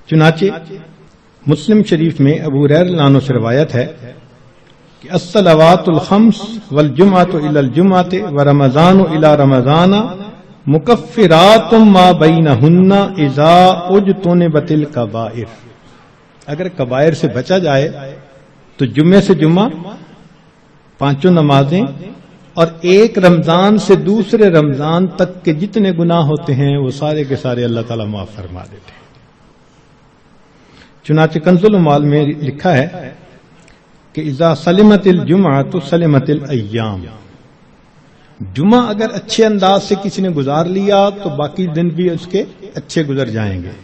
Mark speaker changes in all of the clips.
Speaker 1: چنانچہ مسلم شریف میں ابو ہریرہ رضی اللہ عنہ سے روایت ہے کہ الصلوات الخمس والجمعۃ الی الجمعۃ ورمضان الی رمضان مکفرات ما بینہن اذا اجتنبت الکبائر. اگر کبائر سے بچا جائے تو جمعے سے جمعہ 5 نمازیں اور ایک رمضان سے دوسرے رمضان تک کے جتنے گناہ ہوتے ہیں وہ سارے کے سارے اللہ تعالیٰ معاف فرما دیتے ہیں. چنانچہ کنز العمال میں لکھا ہے کہ اذا سلمت الجمعۃ سلمت الایام. جمعہ اگر اچھے انداز سے کسی نے گزار لیا تو باقی دن بھی اس کے اچھے گزر جائیں گے.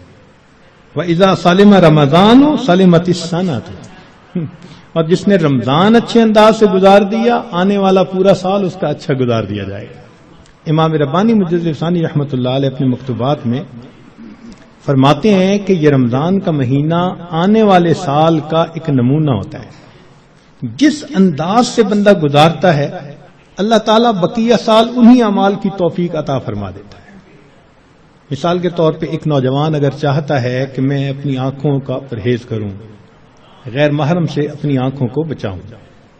Speaker 1: وَإِذَا سَلِمَ رَمَضَانُ سَلِمَتِ السَّنَةُ. اور جس نے رمضان اچھے انداز سے گزار دیا آنے والا پورا سال اس کا اچھا گزار دیا جائے گا. امام ربانی مجدد ثانی رحمۃ اللہ علیہ اپنے مکتوبات میں فرماتے ہیں کہ یہ رمضان کا مہینہ آنے والے سال کا ایک نمونہ ہوتا ہے. جس انداز سے بندہ گزارتا ہے اللہ تعالیٰ بقیہ سال انہی اعمال کی توفیق عطا فرما دیتا ہے. مثال کے طور پہ ایک نوجوان اگر چاہتا ہے کہ میں اپنی آنکھوں کا پرہیز کروں، غیر محرم سے اپنی آنکھوں کو بچاؤں،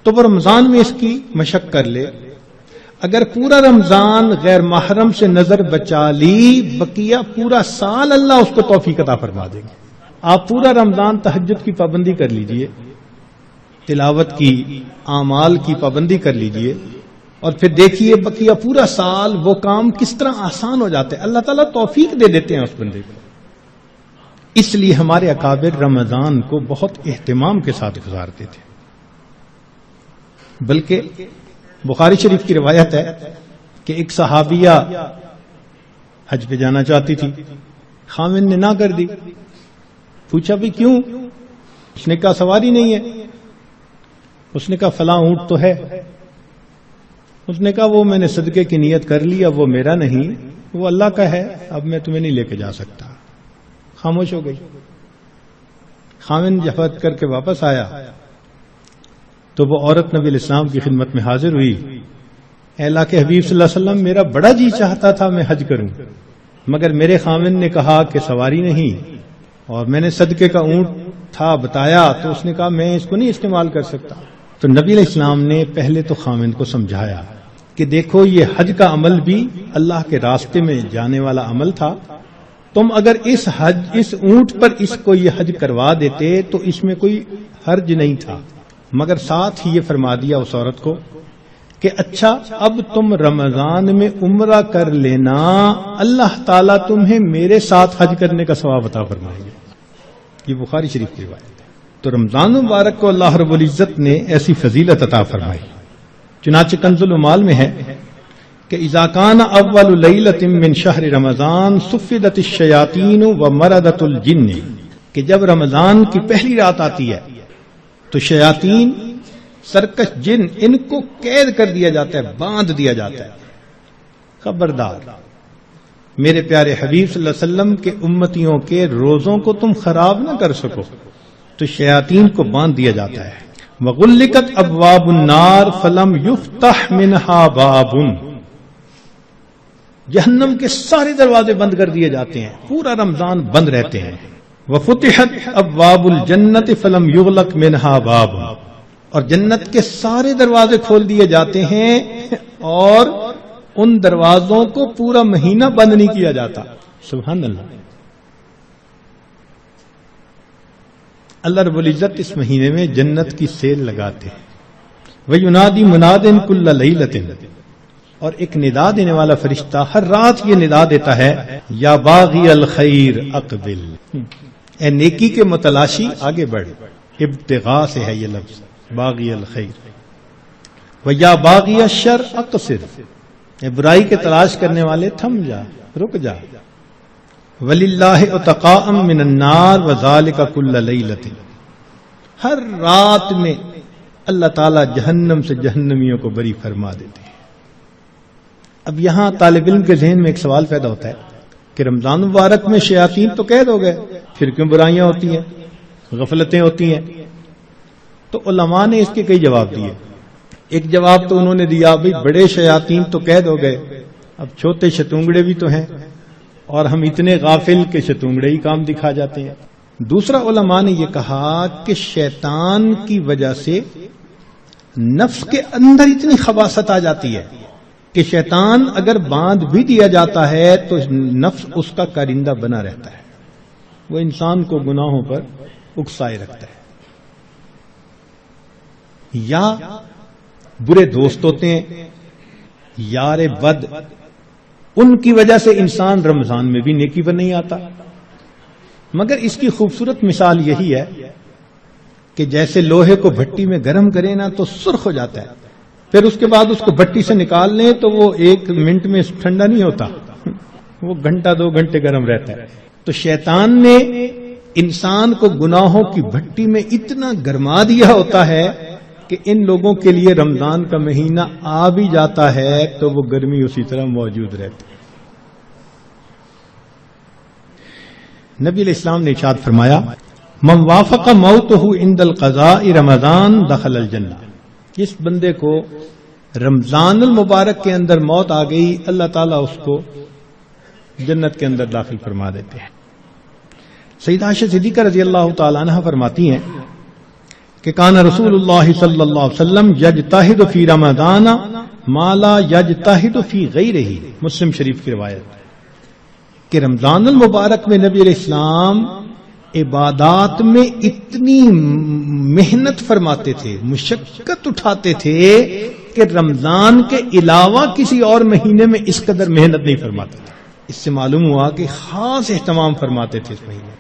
Speaker 1: تو وہ رمضان میں اس کی مشق کر لے. اگر پورا رمضان غیر محرم سے نظر بچا لی بقیہ پورا سال اللہ اس کو توفیق عطا فرما دیں گے. آپ پورا رمضان تہجد کی پابندی کر لیجئے، تلاوت کی، اعمال کی پابندی کر لیجئے، اور پھر دیکھیے بقیہ پورا سال وہ کام کس طرح آسان ہو جاتے ہیں. اللہ تعالیٰ توفیق دے دیتے ہیں اس بندے کو. اس لیے ہمارے اکابر رمضان کو بہت اہتمام کے ساتھ گزارتے تھے. بلکہ بخاری شریف کی روایت ہے کہ ایک صحابیہ حج پہ جانا چاہتی تھی، خاوند نے نہ کر دی. پوچھا بھی کیوں؟ اس نے کہا سواری نہیں ہے. اس نے کہا فلاں اونٹ تو ہے. اس نے کہا وہ میں نے صدقے کی نیت کر لی، اب وہ میرا نہیں، وہ اللہ کا ہے، اب میں تمہیں نہیں لے کے جا سکتا. خاموش ہو گئی. خاوند جفت کر کے واپس آیا تو وہ عورت نبی الاسلام کی خدمت میں حاضر ہوئی. اے اللہ کے حبیب صلی اللہ علیہ وسلم، میرا بڑا جی چاہتا تھا میں حج کروں، مگر میرے خاوند نے کہا کہ سواری نہیں، اور میں نے صدقے کا اونٹ تھا بتایا تو اس نے کہا میں اس کو نہیں استعمال کر سکتا. تو نبی علیہ السلام نے پہلے تو خاوند کو سمجھایا کہ دیکھو یہ حج کا عمل بھی اللہ کے راستے میں جانے والا عمل تھا. تم اگر اس اونٹ پر اس کو یہ حج کروا دیتے تو اس میں کوئی حرج نہیں تھا، مگر ساتھ ہی یہ فرما دیا اس عورت کو کہ اچھا اب تم رمضان میں عمرہ کر لینا، اللہ تعالیٰ تمہیں میرے ساتھ حج کرنے کا ثواب عطا فرمائیں گے. یہ بخاری شریف کی روایت ہے. تو رمضان مبارک کو اللہ رب العزت نے ایسی فضیلت عطا فرمائی. چنانچہ کنز العمال میں ہے کہ اذا کان اول لیلۃ من شہر رمضان صفدت الشیاطین ومردت الجن، کہ جب رمضان کی پہلی رات آتی ہے تو شیاطین، سرکش جن، ان کو قید کر دیا جاتا ہے، باندھ دیا جاتا ہے. خبردار میرے پیارے حبیب صلی اللہ علیہ وسلم کے امتیوں کے روزوں کو تم خراب نہ کر سکو، تو شیاطین کو باندھ دیا جاتا ہے. وغلقت ابواب النار فلم یفتح منہا باب، جہنم کے سارے دروازے بند کر دیے جاتے ہیں، پورا رمضان بند رہتے ہیں. وفتحت ابواب الجنت فلم یغلق منہا باب، اور جنت کے سارے دروازے کھول دیے جاتے ہیں اور ان دروازوں کو پورا مہینہ بند نہیں کیا جاتا. سبحان اللہ. اللہ رب العزت اس مہینے میں جنت کی سیل لگاتے ہیں. وَيُنَادِي مُنَادٍ كُلَّ لَيْلَةٍ، اور ایک ندا دینے والا فرشتہ ہر رات یہ ندا دیتا ہے، یا باغی الخیر اقبل، اے نیکی کے متلاشی آگے بڑھ. ابتغاء سے ہے یہ لفظ باغی الخیر. وَيَا بَاغِيَ الشَّرِّ اقصر، اے برائی کے تلاش کرنے والے تھم جا، رک جا. وَلِلَّهِ عُتَقَاءً مِّنَ النَّارِ وَذَلِكَ كُلَّ لَيْلَةٍ، ہر رات میں اللہ تعالیٰ جہنم سے جہنمیوں کو بری فرما دیتے ہیں. اب یہاں طالب علم کے ذہن میں ایک سوال پیدا ہوتا ہے کہ رمضان مبارک میں شیاطین تو قید ہو گئے، پھر کیوں برائیاں ہوتی ہیں، غفلتیں ہوتی ہیں؟ تو علماء نے اس کے کئی جواب دیے. ایک جواب تو انہوں نے دیا بھئی بڑے شیاطین تو قید ہو گئے، اب چھوٹے شتونگڑے بھی تو ہیں، اور ہم اتنے غافل کہ شتونگڑے ہی کام دکھا جاتے ہیں. دوسرا علماء نے یہ کہا کہ شیطان کی وجہ سے نفس کے اندر اتنی خباثت آ جاتی ہے کہ شیطان اگر باندھ بھی دیا جاتا ہے تو نفس اس کا کارندہ بنا رہتا ہے، وہ انسان کو گناہوں پر اکسائے رکھتا ہے. یا برے دوست ہوتے ہیں، یار بد، ان کی وجہ سے انسان رمضان میں بھی نیکی پر نہیں آتا. مگر اس کی خوبصورت مثال یہی ہے کہ جیسے لوہے کو بھٹی میں گرم کریں نا تو سرخ ہو جاتا ہے، پھر اس کے بعد اس کو بھٹی سے نکال لیں تو وہ 1 منٹ میں ٹھنڈا نہیں ہوتا، وہ گھنٹہ 2 گھنٹے گرم رہتا ہے. تو شیطان نے انسان کو گناہوں کی بھٹی میں اتنا گرما دیا ہوتا ہے کہ ان لوگوں کے لیے رمضان کا مہینہ آ بھی جاتا ہے تو وہ گرمی اسی طرح موجود رہتی ہے. نبی علیہ السلام نے ارشاد فرمایا من وافق موتہ عند القضاء رمضان دخل الجنہ. جس بندے کو رمضان المبارک کے اندر موت آ گئی اللہ تعالیٰ اس کو جنت کے اندر داخل فرما دیتے ہیں. سیدہ عائشہ صدیقہ رضی اللہ تعالی عنہ فرماتی ہیں کہ کان رسول اللہ صلی اللہ علیہ وسلم یجتہد فی رمضان ما لا یجتہد فی غیرہ. مسلم شریف کی روایت کہ رمضان المبارک میں نبی علیہ السلام عبادات میں اتنی محنت فرماتے تھے، مشقت اٹھاتے تھے کہ رمضان کے علاوہ کسی اور مہینے میں اس قدر محنت نہیں فرماتے تھے. اس سے معلوم ہوا کہ خاص اہتمام فرماتے تھے اس مہینے.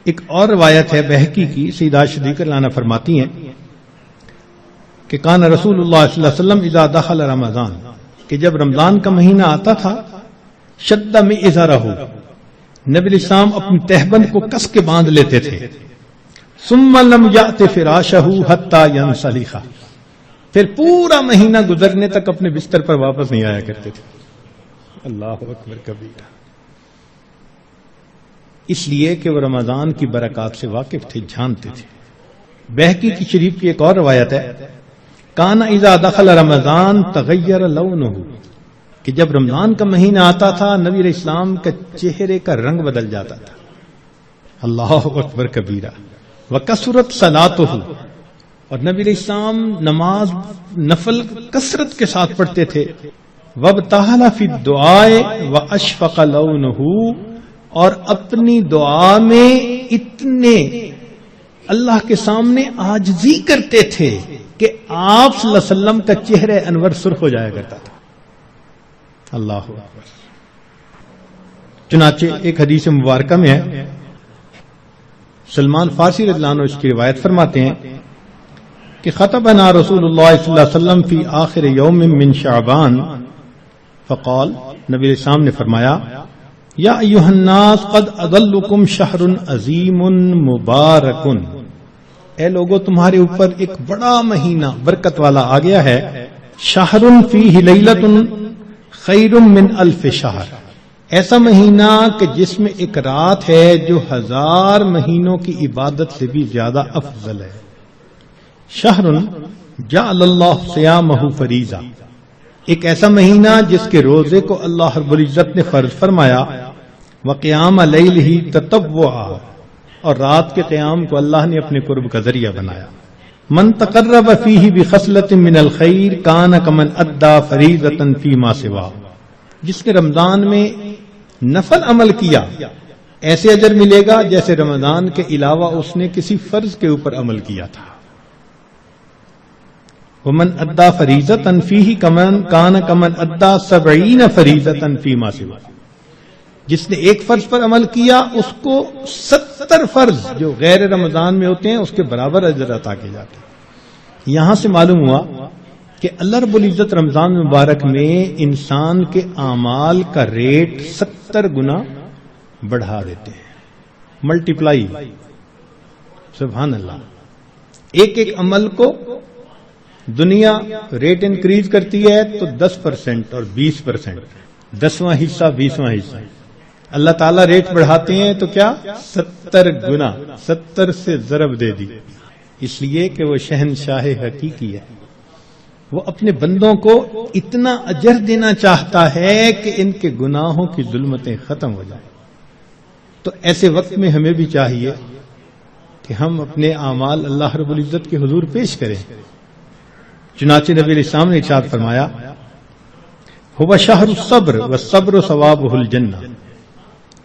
Speaker 1: ایک اور روایت ہے بہقی کی، سیدہ صدیقہ عنہ فرماتی ہیں کہ کان رسول اللہ صلی اللہ علیہ وسلم اذا دخل رمضان، کہ جب رمضان کا مہینہ آتا تھا شد میں ازارہ، نبی علیہ السلام اپنی تہبند کو کس کے باندھ لیتے تھے. ثم لم یأت فراشہ حتی ینسلخ، پھر پورا مہینہ گزرنے تک اپنے بستر پر واپس نہیں آیا کرتے تھے. اللہ اکبر کبیرہ. اس لیے کہ وہ رمضان کی برکات سے واقف تھے، جانتے تھے. بہقی کی شریف کی ایک اور روایت ہے کان اذا دخل رمضان تغیر لونہ، کہ جب رمضان کا مہینہ آتا تھا نبی علیہ السلام کا چہرے کا رنگ بدل جاتا تھا. اللہ اکبر کبیرہ. وکثرت صلاتہ، اور نبی علیہ السلام نماز نفل کثرت کے ساتھ پڑھتے تھے. وابتہل فی الدعاء واشفق لونہ، اور اپنی دعا میں اتنے اللہ کے سامنے عاجزی کرتے تھے کہ آپ صلی اللہ علیہ وسلم کا چہرہ انور سرخ ہو جایا کرتا تھا. اللہ اکبر. چنانچہ ایک حدیث مبارکہ میں ہے، سلمان فارسی رضی اللہ عنہ اس کی روایت فرماتے ہیں کہ خطبنا رسول اللہ صلی اللہ علیہ وسلم فی آخر یوم من شعبان فقال، نبی علیہ السلام نے فرمایا یا ایھا الناس قد اضلکم شہر عظیم مبارک، اے لوگو تمہارے اوپر ایک بڑا مہینہ برکت والا آ گیا ہے. شہر فیہ لیلۃ خیر من الف شہر، ایسا مہینہ کہ جس میں ایک رات ہے جو 1000 مہینوں کی عبادت سے بھی زیادہ افضل ہے. شہر جعل اللہ صیامہ فریضہ، ایک ایسا مہینہ جس کے روزے کو اللہ رب العزت نے فرض فرمایا. وقیام لیلہ تطوعا، اور رات کے قیام کو اللہ نے اپنے قرب کا ذریعہ بنایا. من تقرب فیہ بخصلۃ من الخیر کان کمن ادى فریضۃ فیما سوا، جس نے رمضان میں نفل عمل کیا ایسے اجر ملے گا جیسے رمضان کے علاوہ اس نے کسی فرض کے اوپر عمل کیا تھا. ومن ادى فریضۃ فیہ کان کمن ادى 70 فریضۃ فیما سوا، جس نے ایک فرض پر عمل کیا اس کو 70 فرض جو غیر رمضان میں ہوتے ہیں اس کے برابر اجر عطا کیے جاتے ہیں. یہاں سے معلوم ہوا کہ اللہ رب العزت رمضان مبارک میں انسان کے اعمال کا ریٹ 70 گنا بڑھا دیتے ہیں. ملٹیپلائی، سبحان اللہ. ایک ایک عمل کو دنیا ریٹ انکریز کرتی ہے تو 10% اور 20%، 10واں حصہ 20واں حصہ. اللہ تعالیٰ ریٹ بڑھاتے ہیں تو کیا 70 گنا، 70 سے ضرب دے دی. اس لیے کہ وہ شہنشاہ حقیقی ہے، وہ اپنے بندوں کو اتنا اجر دینا چاہتا ہے کہ ان کے گناہوں کی ظلمتیں ختم ہو جائیں. تو ایسے وقت میں ہمیں بھی چاہیے کہ ہم اپنے اعمال اللہ رب العزت کے حضور پیش کریں. چنانچہ نبی علیہ السلام نے ارشاد فرمایا هو شہر الصبر والصبر ثوابہ الجنہ،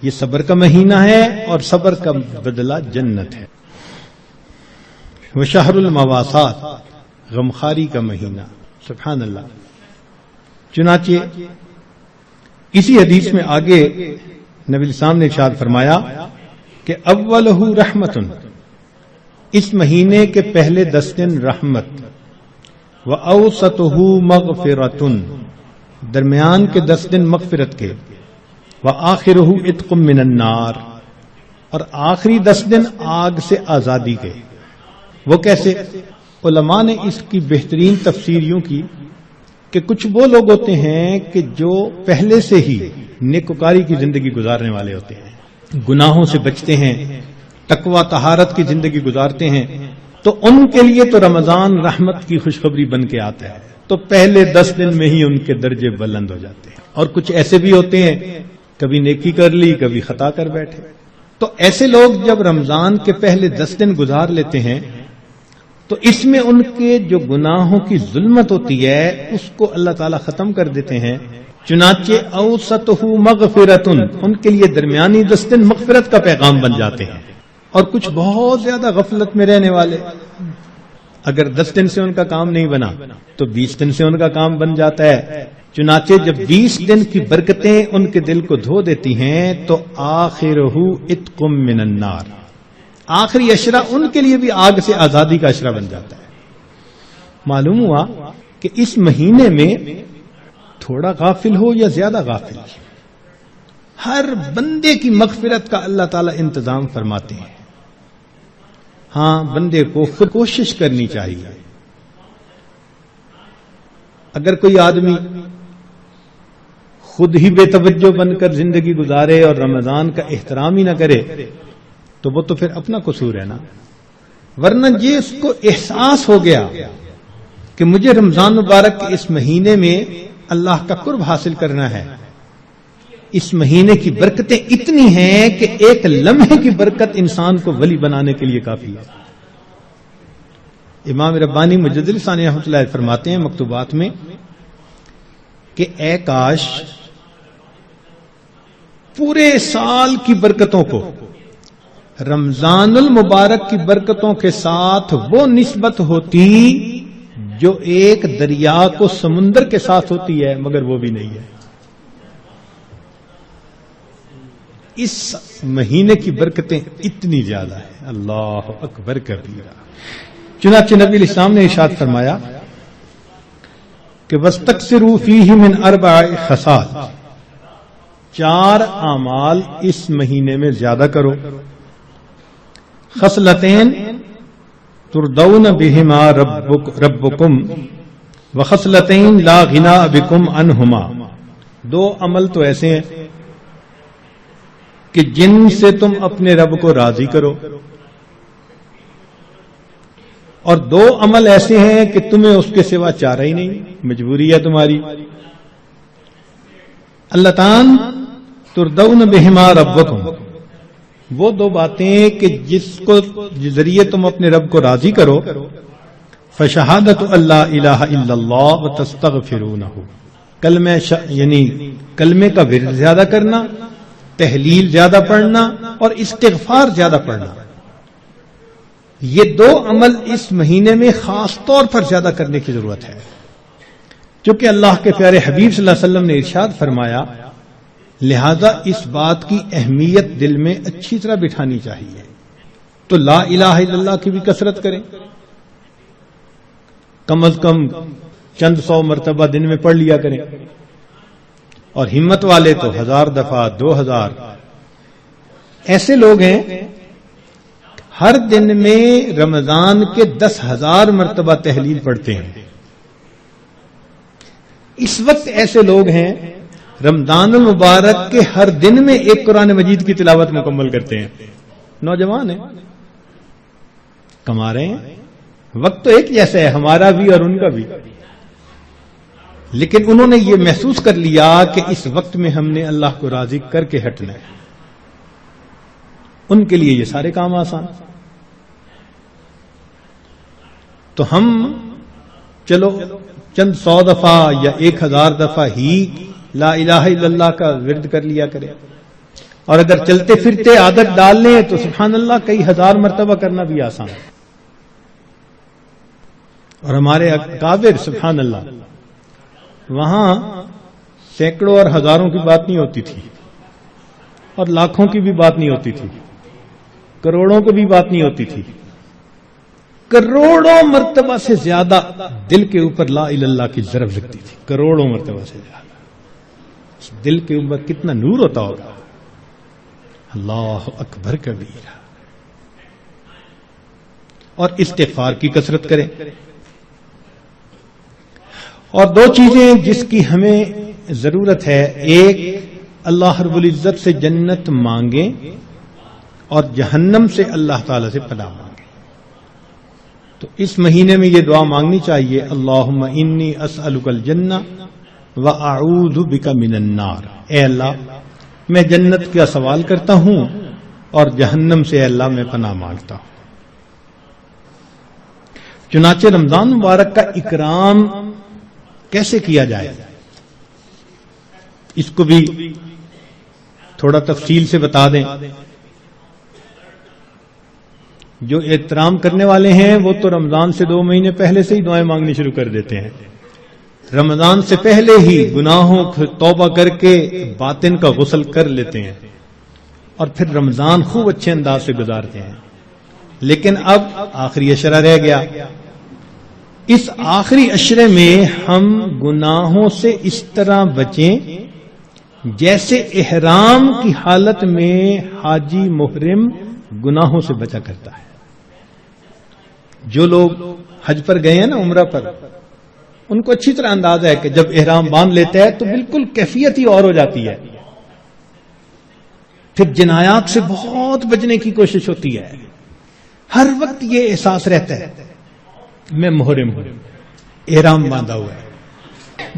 Speaker 1: یہ صبر کا مہینہ ہے اور صبر کا بدلہ جنت ہے. وشہر المواسات، غمخاری کا مہینہ. سبحان اللہ. چنانچہ اسی حدیث میں آگے نبی السلام نے ارشاد فرمایا کہ اولہ رحمت، اس مہینے کے پہلے 10 دن رحمت، وأوسطہ مغفرۃ، درمیان کے 10 دن مغفرت کے، وآخرہ عتق من النار، اور آخری 10 دن آگ سے آزادی کے. وہ کیسے؟ علماء نے اس کی بہترین تفسیر یوں کی کہ کچھ وہ لوگ ہوتے ہیں کہ جو پہلے سے ہی نیکوکاری کی زندگی گزارنے والے ہوتے ہیں، گناہوں سے بچتے ہیں، تقوی طہارت کی زندگی گزارتے ہیں، تو ان کے لیے تو رمضان رحمت کی خوشخبری بن کے آتا ہے، تو پہلے 10 دن میں ہی ان کے درجے بلند ہو جاتے ہیں. اور کچھ ایسے بھی ہوتے ہیں کبھی نیکی کر لی کبھی خطا کر بیٹھے. تو ایسے لوگ جب رمضان کے پہلے 10 دن گزار لیتے ہیں تو اس میں ان کے جو گناہوں کی ظلمت ہوتی ہے اس کو اللہ تعالیٰ ختم کر دیتے ہیں. چنانچہ اوسطہ مغفرۃ، ان کے لیے درمیانی 10 دن مغفرت کا پیغام بن جاتے ہیں. اور کچھ بہت زیادہ غفلت میں رہنے والے، اگر 10 دن سے ان کا کام نہیں بنا تو 20 دن سے ان کا کام بن جاتا ہے. چنانچہ جب 20 دن کی برکتیں ان کے دل کو دھو دیتی ہیں تو آخرہ عتق من النار، آخری عشرہ ان کے لیے بھی آگ سے آزادی کا عشرہ بن جاتا ہے. معلوم ہوا کہ اس مہینے میں تھوڑا غافل ہو یا زیادہ غافل، ہر بندے کی مغفرت کا اللہ تعالیٰ انتظام فرماتے ہیں. ہاں، بندے کو خود کوشش کرنی چاہیے. اگر کوئی آدمی خود ہی بے توجہ بن کر زندگی گزارے اور رمضان کا احترام ہی نہ کرے تو وہ تو پھر اپنا قصور ہے نا. ورنہ یہ اس کو احساس ہو گیا کہ مجھے رمضان مبارک کے اس مہینے میں اللہ کا قرب حاصل کرنا ہے، اس مہینے کی برکتیں اتنی ہیں کہ ایک لمحے کی برکت انسان کو ولی بنانے کے لیے کافی ہے. امام ربانی مجدد ثانی رحمۃ اللہ فرماتے ہیں مکتوبات میں کہ اے کاش پورے سال کی برکتوں کو رمضان المبارک کی برکتوں کے ساتھ وہ نسبت ہوتی جو ایک دریا کو سمندر کے ساتھ ہوتی ہے، مگر وہ بھی نہیں ہے. اس مہینے کی برکتیں اتنی زیادہ ہیں، اللہ اکبر کبیرہ. چنانچہ نبی علیہ السلام نے ارشاد فرمایا کہ وَاسْتَكْثِرُوا فِيهِ مِنْ 4 خصال، 4 اعمال اس مہینے میں زیادہ کرو. خصلتین ترضون بہما ربکم وخصلتین لا غنیٰ بکم عنہما، 2 عمل تو ایسے ہیں کہ جن سے تم اپنے رب کو راضی کرو، اور 2 عمل ایسے ہیں کہ تمہیں اس کے سوا چارہ ہی نہیں، مجبوری ہے تمہاری. اللتان ترضون بہما ربکم، وہ 2 باتیں کہ جس ذریعے تم اپنے رب کو راضی کرو. فشہادت اللہ الہ الا اللہ وتستغفرونہ، یعنی کلمے کا ورد زیادہ کرنا، تحلیل زیادہ پڑھنا اور استغفار زیادہ پڑھنا. یہ 2 عمل اس مہینے میں خاص طور پر زیادہ کرنے کی ضرورت ہے، چونکہ اللہ کے پیارے حبیب صلی اللہ علیہ وسلم نے ارشاد فرمایا، لہذا اس بات کی اہمیت دل میں اچھی طرح بٹھانی چاہیے. تو لا الہ الا اللہ کی بھی کثرت کریں، کم از کم چند 100 مرتبہ دن میں پڑھ لیا کریں، اور ہمت والے تو 1000 دفعہ 2000. ایسے لوگ ہیں ہر دن میں رمضان کے 10,000 مرتبہ تحلیل پڑھتے ہیں. اس وقت ایسے لوگ ہیں رمضان المبارک کے ہر دن میں ایک قرآن مجید کی تلاوت مکمل کرتے ہیں. نوجوان ہیں، کما رہے ہیں، وقت تو ایک جیسا ہے ہمارا بھی اور ان کا بھی، لیکن انہوں نے یہ محسوس کر لیا کہ اس وقت میں ہم نے اللہ کو راضی کر کے ہٹنا ہے. ان کے لیے یہ سارے کام آسان. تو ہم چلو چند 100 دفعہ یا 1000 دفعہ ہی لا الہ الا اللہ کا ورد کر لیا کریں، اور اگر چلتے پھرتے عادت ڈال لیں تو سبحان اللہ کئی ہزار مرتبہ کرنا بھی آسان ہے. اور ہمارے اکابر سبحان اللہ وہاں سینکڑوں اور ہزاروں کی بات نہیں ہوتی تھی، اور لاکھوں کی بھی بات نہیں ہوتی تھی، کروڑوں کی بھی بات نہیں ہوتی تھی. کروڑوں مرتبہ سے زیادہ دل کے اوپر لا الہ الا اللہ کی ضرب لگتی تھی، کروڑوں مرتبہ سے زیادہ. دل کے اوپر کتنا نور ہوتا ہوگا. اللہ اکبر کبیرہ. اور استغفار کی کثرت کریں. اور 2 چیزیں جس کی ہمیں ضرورت ہے، ایک اللہ رب العزت سے جنت مانگیں اور جہنم سے اللہ تعالی سے پناہ مانگیں. تو اس مہینے میں یہ دعا مانگنی چاہیے، اللہم انی اسألک الجنہ وَأَعُوذُ بِكَ مِنَ النَّارِ. اے اللہ میں جنت کا سوال کرتا ہوں اور جہنم سے اے اللہ میں پناہ مانگتا ہوں. چنانچہ رمضان مبارک کا اکرام کیسے کیا جائے اس کو بھی تھوڑا تفصیل سے بتا دیں. جو احترام کرنے والے ہیں وہ تو رمضان سے 2 مہینے پہلے سے ہی دعائیں مانگنی شروع کر دیتے ہیں. رمضان سے پہلے ہی گناہوں کو توبہ کر کے باطن کا غسل کر لیتے ہیں اور پھر رمضان خوب اچھے انداز سے گزارتے ہیں. لیکن اب آخری عشرہ رہ گیا. اس آخری عشرے میں ہم گناہوں سے اس طرح بچیں جیسے احرام کی حالت میں حاجی محرم گناہوں سے بچا کرتا ہے. جو لوگ حج پر گئے ہیں نا، عمرہ پر، ان کو اچھی طرح اندازہ ہے کہ جب احرام باندھ لیتا ہے تو بالکل کیفیت ہی اور ہو جاتی ہے. پھر جنایات سے بہت بچنے کی کوشش ہوتی ہے. ہر وقت یہ احساس رہتا ہے میں محرم ہوں، احرام باندھا ہوا ہے.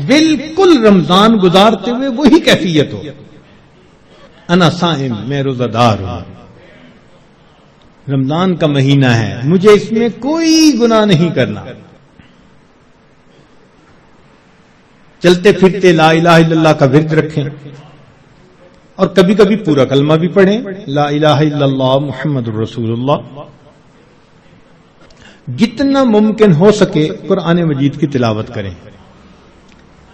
Speaker 1: بالکل رمضان گزارتے ہوئے وہی کیفیت ہو، انا صائم، میں روزہ دار ہوں، رمضان کا مہینہ ہے، مجھے اس میں کوئی گناہ نہیں کرنا. چلتے پھرتے لا الہ الا اللہ کا ورد رکھیں اور کبھی کبھی پورا کلمہ بھی پڑھیں، لا الہ الا اللہ محمد الرسول اللہ. جتنا ممکن ہو سکے قرآن مجید کی تلاوت کریں،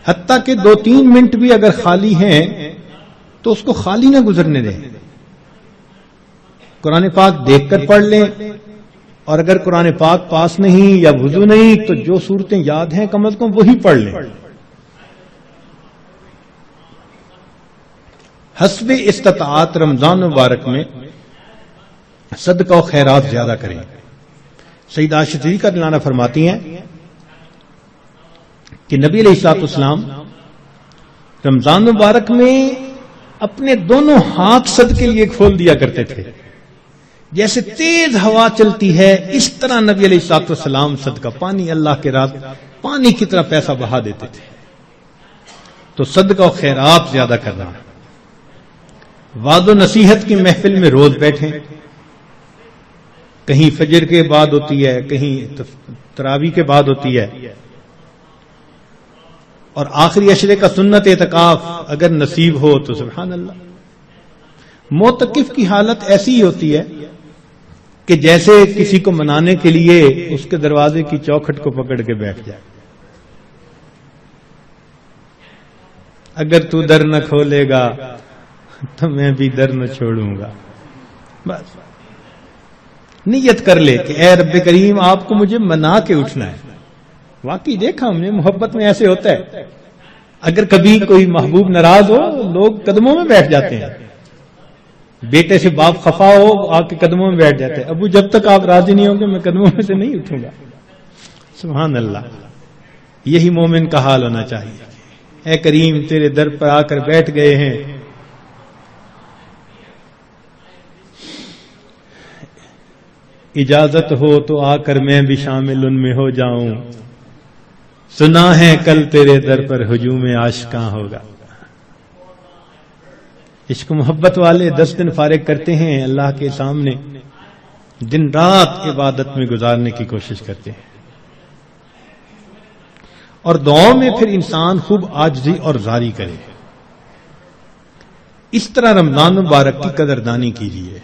Speaker 1: حتیٰ کہ 2-3 منٹ بھی اگر خالی ہیں تو اس کو خالی نہ گزرنے دیں. قرآن پاک دیکھ کر پڑھ لیں، اور اگر قرآن پاک پاس نہیں یا وضو نہیں تو جو صورتیں یاد ہیں کم از کم وہی پڑھ لیں. حسب استطاعت رمضان مبارک میں صدقہ و خیرات زیادہ کریں. سیدہ عائشہ صدیقہ رضی اللہ عنہا فرماتی ہیں کہ نبی علیہ الصلوۃ والسلام رمضان مبارک میں اپنے دونوں ہاتھ صدقے کے لیے کھول دیا کرتے تھے. جیسے تیز ہوا چلتی ہے اس طرح نبی علیہ الصلوۃ والسلام صدقہ، پانی اللہ کے راہ پانی کی طرح پیسہ بہا دیتے تھے. تو صدقہ و خیرات زیادہ کرنا. وعظ و نصیحت کی محفل میں روز بیٹھیں، کہیں فجر کے بعد ہوتی ہے، کہیں تراویح کے بعد ہوتی ہے، اور آخری عشرے کا سنت اعتکاف اگر نصیب ہو تو سبحان اللہ. معتکف کی حالت ایسی ہی ہوتی ہے کہ جیسے کسی کو منانے کے لیے اس کے دروازے کی چوکھٹ کو پکڑ کے بیٹھ جائے. اگر تو در نہ کھولے گا تو میں بھی در نہ چھوڑوں گا. بس نیت کر لے کہ اے رب کریم آپ کو مجھے منا کے اٹھنا ہے. واقعی دیکھا ہم نے محبت میں ایسے ہوتا ہے، اگر کبھی کوئی محبوب ناراض ہو لوگ قدموں میں بیٹھ جاتے ہیں. بیٹے سے باپ خفا ہو آپ کے قدموں میں بیٹھ جاتے ہیں، ابو جب تک آپ راضی نہیں ہوں گے میں قدموں میں سے نہیں اٹھوں گا. سبحان اللہ. یہی مومن کا حال ہونا چاہیے. اے کریم تیرے در پر آ کر بیٹھ گئے ہیں، اجازت ہو تو آ کر میں بھی شامل ان میں ہو جاؤں. سنا ہے کل تیرے در پر ہجوم عاشقاں ہوگا. عشق و محبت والے 10 دن فارغ کرتے ہیں اللہ کے سامنے، دن رات عبادت میں گزارنے کی کوشش کرتے ہیں، اور دعاؤں میں پھر انسان خوب عاجزی اور زاری کرے۔ اس طرح رمضان مبارک کی قدردانی کیجیے۔